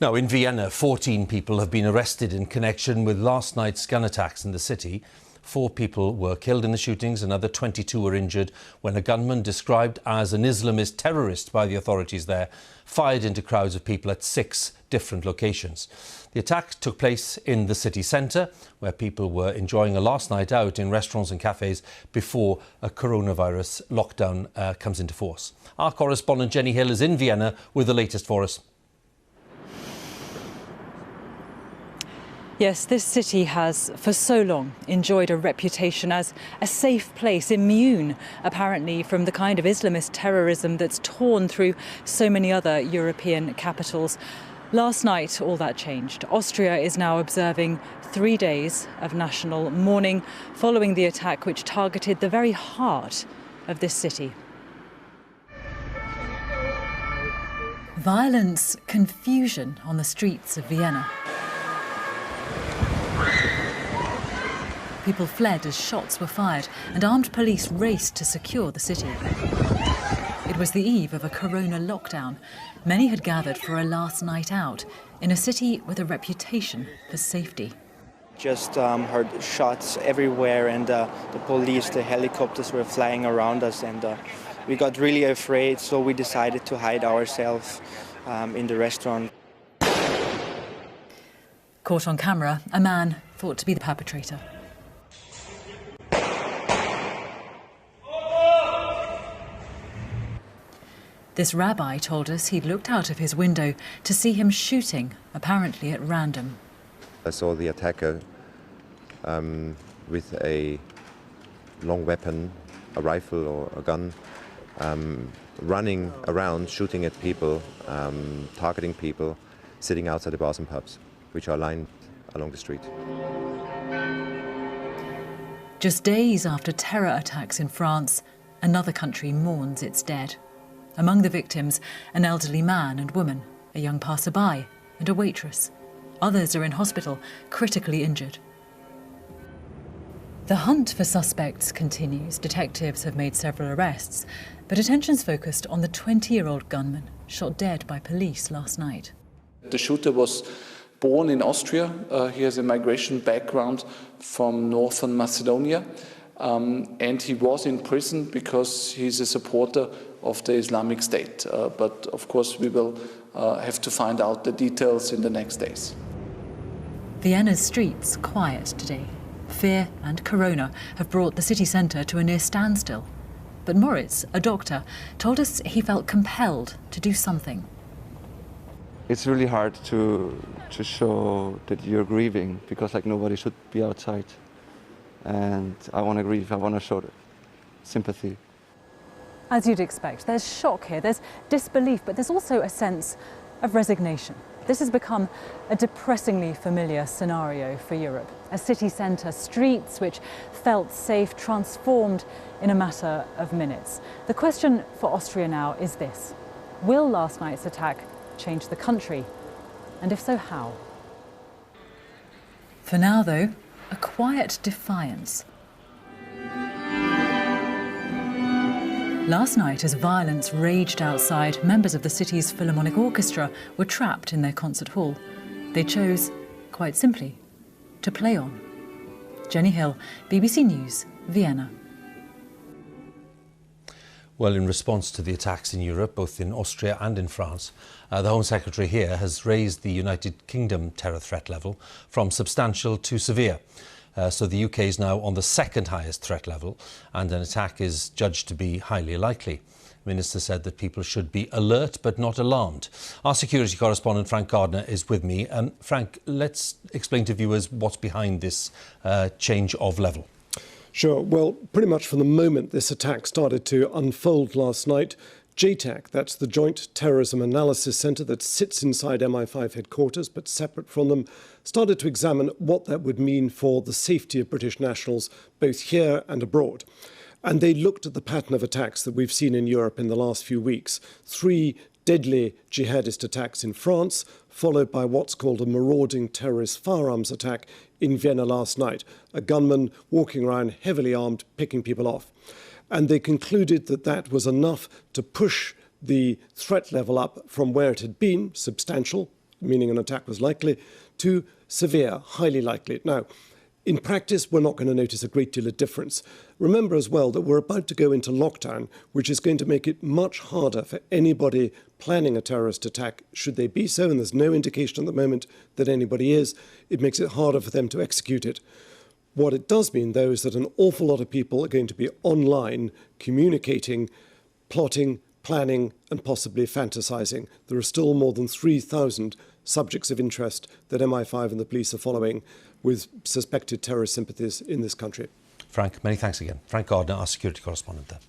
Now, in Vienna, 14 people have been arrested in connection with last night's gun attacks in the city. 4 people were killed in the shootings, another 22 were injured when a gunman, described as an Islamist terrorist by the authorities there, fired into crowds of people at 6 different locations. The attack took place in the city centre, where people were enjoying a last night out in restaurants and cafes before a coronavirus lockdown comes into force. Our correspondent Jenny Hill is in Vienna with the latest for us. Yes, this city has for so long enjoyed a reputation as a safe place, immune apparently from the kind of Islamist terrorism that's torn through so many other European capitals. Last night, all that changed. Austria is now observing 3 days of national mourning following the attack which targeted the very heart of this city. Violence, confusion on the streets of Vienna. People fled as shots were fired and armed police raced to secure the city. It was the eve of a corona lockdown. Many had gathered for a last night out in a city with a reputation for safety. Just heard shots everywhere, and the police, the helicopters were flying around us, and we got really afraid, so we decided to hide ourselves in the restaurant. Caught on camera, a man thought to be the perpetrator. This rabbi told us he'd looked out of his window to see him shooting, apparently at random. I saw the attacker with a long weapon, a rifle or a gun, running around, shooting at people, targeting people, sitting outside the bars and pubs, which are lined along the street. Just days after terror attacks in France, another country mourns its dead. Among the victims, an elderly man and woman, a young passerby and a waitress. Others are in hospital, critically injured. The hunt for suspects continues. Detectives have made several arrests, but attention's focused on the 20-year-old gunman shot dead by police last night. The shooter was born in Austria. He has a migration background from northern Macedonia. And he was in prison because he's a supporter of the Islamic State. But of course we will have to find out the details in the next days. Vienna's streets quiet today. Fear and corona have brought the city centre to a near standstill. But Moritz, a doctor, told us he felt compelled to do something. It's really hard to show that you're grieving, because nobody should be outside. And I want to grieve, I want to show sympathy. As you'd expect, there's shock here, there's disbelief, but there's also a sense of resignation. This has become a depressingly familiar scenario for Europe. A city centre, streets which felt safe, transformed in a matter of minutes. The question for Austria now is this: will last night's attack change the country? And if so, how? For now, though, a quiet defiance. Last night, as violence raged outside, members of the city's Philharmonic Orchestra were trapped in their concert hall. They chose, quite simply, to play on. Jenny Hill, BBC News, Vienna. Well, in response to the attacks in Europe, both in Austria and in France, the Home Secretary here has raised the United Kingdom terror threat level from substantial to severe. So the UK is now on the second highest threat level, and an attack is judged to be highly likely. The Minister said that people should be alert but not alarmed. Our security correspondent Frank Gardner is with me. Frank, let's explain to viewers what's behind this change of level. Sure. Well, pretty much from the moment this attack started to unfold last night, JTAC, that's the Joint Terrorism Analysis Centre that sits inside MI5 headquarters but separate from them, started to examine what that would mean for the safety of British nationals both here and abroad. And they looked at the pattern of attacks that we've seen in Europe in the last few weeks. 3 deadly jihadist attacks in France, followed by what's called a marauding terrorist firearms attack in Vienna last night. A gunman walking around heavily armed, picking people off. And they concluded that that was enough to push the threat level up from where it had been, substantial, meaning an attack was likely, to severe, highly likely. Now, in practice, we're not going to notice a great deal of difference. Remember as well that we're about to go into lockdown, which is going to make it much harder for anybody planning a terrorist attack, should they be so, and there's no indication at the moment that anybody is. It makes it harder for them to execute it. What it does mean, though, is that an awful lot of people are going to be online communicating, plotting, planning and possibly fantasising. There are still more than 3,000 subjects of interest that MI5 and the police are following with suspected terrorist sympathies in this country. Frank, many thanks again. Frank Gardner, our security correspondent there.